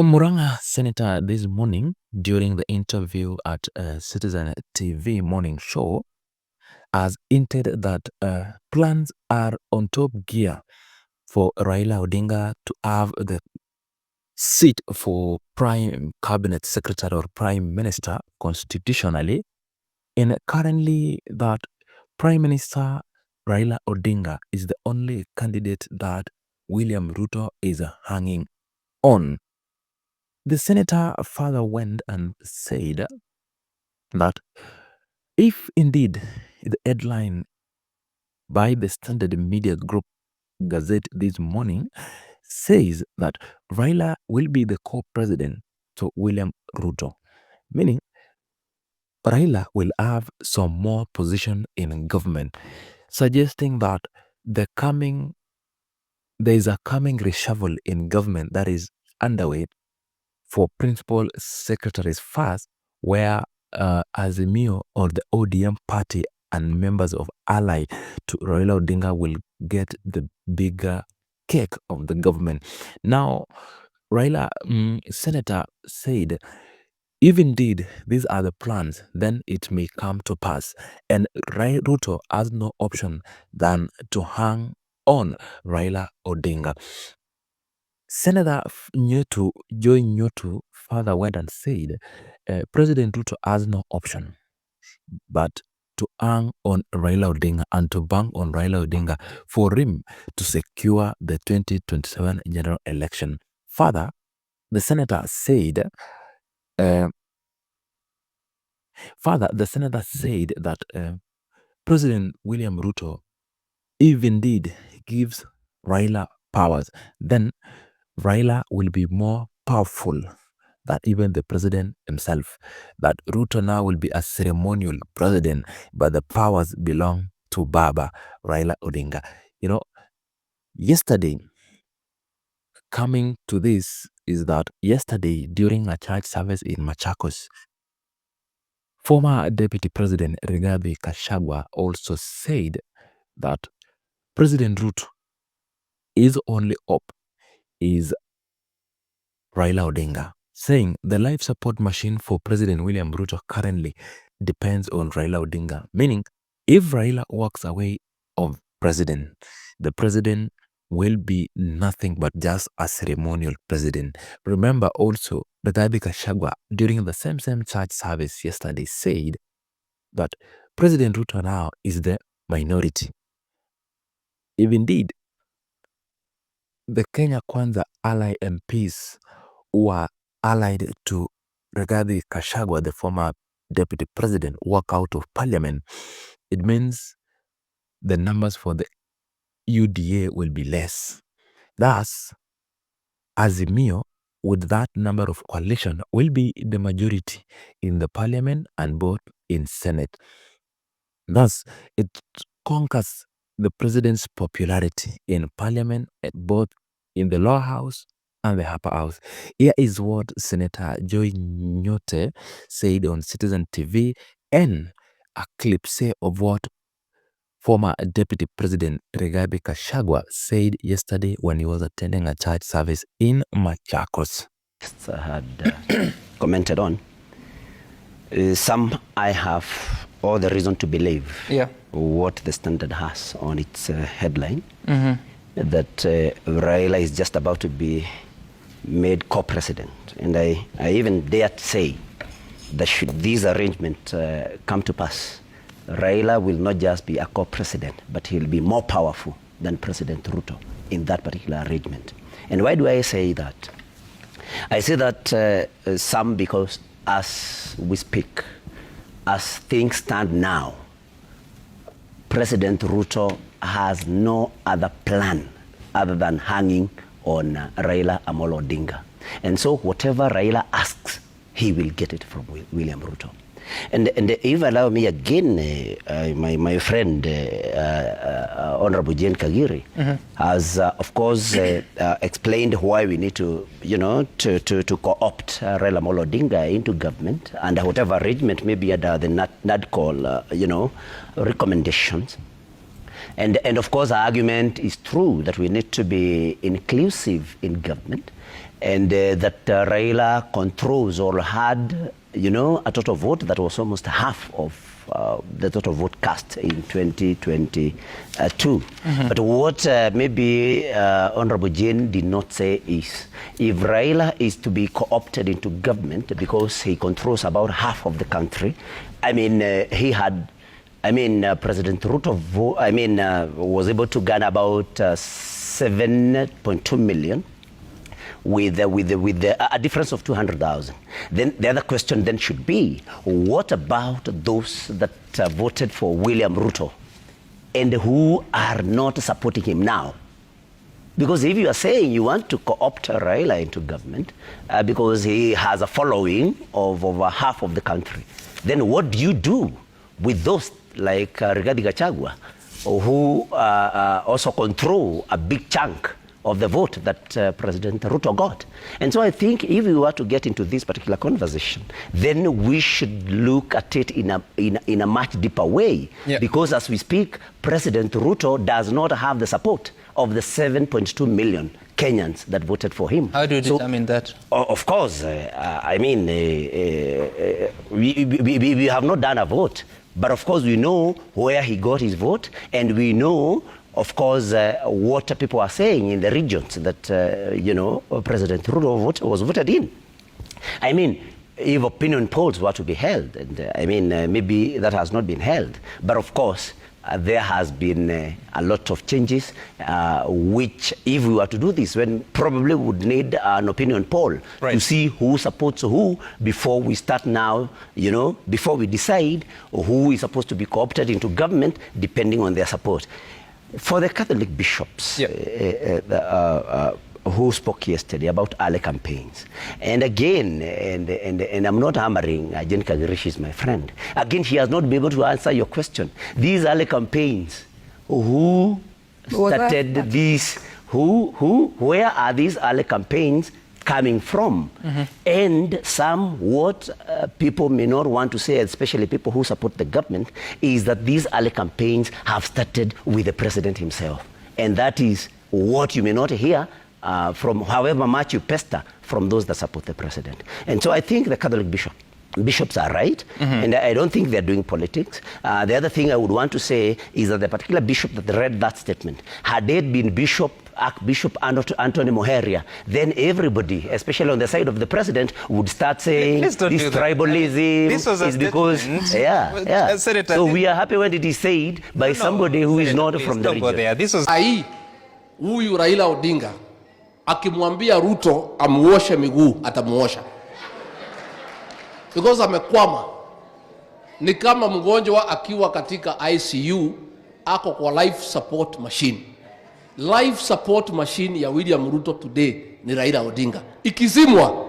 Muranga Senator this morning during the interview at Citizen TV morning show has hinted that plans are on top gear for Raila Odinga to have the seat for Prime Cabinet Secretary or Prime Minister constitutionally, and currently that Prime Minister Raila Odinga is the only candidate that William Ruto is hanging on. The senator further went and said that if indeed the headline by the Standard Media Group Gazette this morning says that Raila will be the co-president to William Ruto, meaning Raila will have some more position in government, suggesting that there is a coming reshuffle in government that is underway for principal secretaries first, where Azimio or the ODM party and members of ally to Raila Odinga will get the bigger cake of the government. Now, Raila senator said, if indeed these are the plans, then it may come to pass. And Ruto has no option than to hang on Raila Odinga. Senator Nyutu further went and said, President Ruto has no option but to hang on Raila Odinga and to bank on Raila Odinga for him to secure the 2027 general election. Further, the senator said, that President William Ruto, if indeed gives Raila powers, then Raila will be more powerful than even the president himself. That Ruto now will be a ceremonial president, but the powers belong to Baba Raila Odinga. You know, yesterday, coming to this is that yesterday during a church service in Machakos, former Deputy President Rigathi Gachagua also said that President Ruto, his only hope is Raila Odinga, saying the life support machine for President William Ruto currently depends on Raila Odinga, meaning if Raila walks away of president, the president will be nothing but just a ceremonial president. Remember also, Rigathi Gachagua, during the same church service yesterday, said that President Ruto now is the minority. If indeed the Kenya Kwanza ally MPs who are allied to Rigathi Gachagua, the former deputy president, walk out of parliament, it means the numbers for the UDA will be less. Thus, Azimio, with that number of coalition, will be the majority in the parliament and both in Senate. Thus, it conquers the president's popularity in parliament, both in the lower house and the upper house. Here is what Senator Joy Nyote said on Citizen TV, and a clip of what former Deputy President Rigathi Gachagua said yesterday when he was attending a church service in Machakos. I had commented on. Some I have all the reason to believe what the Standard has on its headline, that Raila is just about to be made co-president. And I even dare to say that should these arrangements come to pass, Raila will not just be a co-president, but he'll be more powerful than President Ruto in that particular arrangement. And why do I say that? I say that some because as we speak, as things stand now, President Ruto has no other plan other than hanging on Raila Amolo Odinga. And so whatever Raila asks, he will get it from William Ruto. And if allow me again, my friend, Honorable Jane Kagiri, has, of course, explained why we need to, to co-opt Raila Amolo Odinga into government, and whatever arrangement may be under the NADCOL, recommendations. And of course, our argument is true that we need to be inclusive in government, and that Raila controls or had, you know, a total vote that was almost half of the total vote cast in 2022. But what maybe Honorable Jane did not say is, if Raila is to be co-opted into government because he controls about half of the country, I mean, President Ruto, was able to gain about 7.2 million with a difference of 200,000. Then the other question then should be, what about those that voted for William Ruto and who are not supporting him now? Because if you are saying you want to co-opt Raila into government because he has a following of over half of the country, then what do you do with those like Rigathi Gachagua, who also control a big chunk of the vote that President Ruto got? And so I think if we were to get into this particular conversation, then we should look at it in a much deeper way. Yeah. Because as we speak, President Ruto does not have the support of the 7.2 million Kenyans that voted for him. How do you determine that? Of course, we have not done a vote, but of course we know where he got his vote, and we know, of course, what people are saying in the regions that, President Ruto was voted in. I mean, if opinion polls were to be held, and maybe that has not been held, but of course, there has been a lot of changes, which if we were to do this, when probably would need an opinion poll to see who supports who before we start now, before we decide who is supposed to be co-opted into government, depending on their support. For the Catholic bishops, who spoke yesterday about early campaigns, and again, and I'm not hammering, Jen Kagirish is my friend. Again, he has not been able to answer your question. These early campaigns, who started these? Where are these early campaigns coming from? And what people may not want to say, especially people who support the government, is that these early campaigns have started with the president himself. And that is what you may not hear from however much you pester from those that support the president. And so I think the Catholic bishops are right, and I don't think they're doing politics. The other thing I would want to say is that the particular bishop that read that statement, had it been Archbishop Anthony Moheria, then everybody, especially on the side of the president, would start saying this tribalism is because... So we are happy when it is said by somebody who is not from the region. Huyu Raila Odinga akimwambia Ruto amuoshe miguu atamuosha, because amekwama. Ni kama mgonjwa akiwa katika ICU ako kwa life support machine. Life support machine ya William Ruto today ni Raila Odinga. Ikizimwa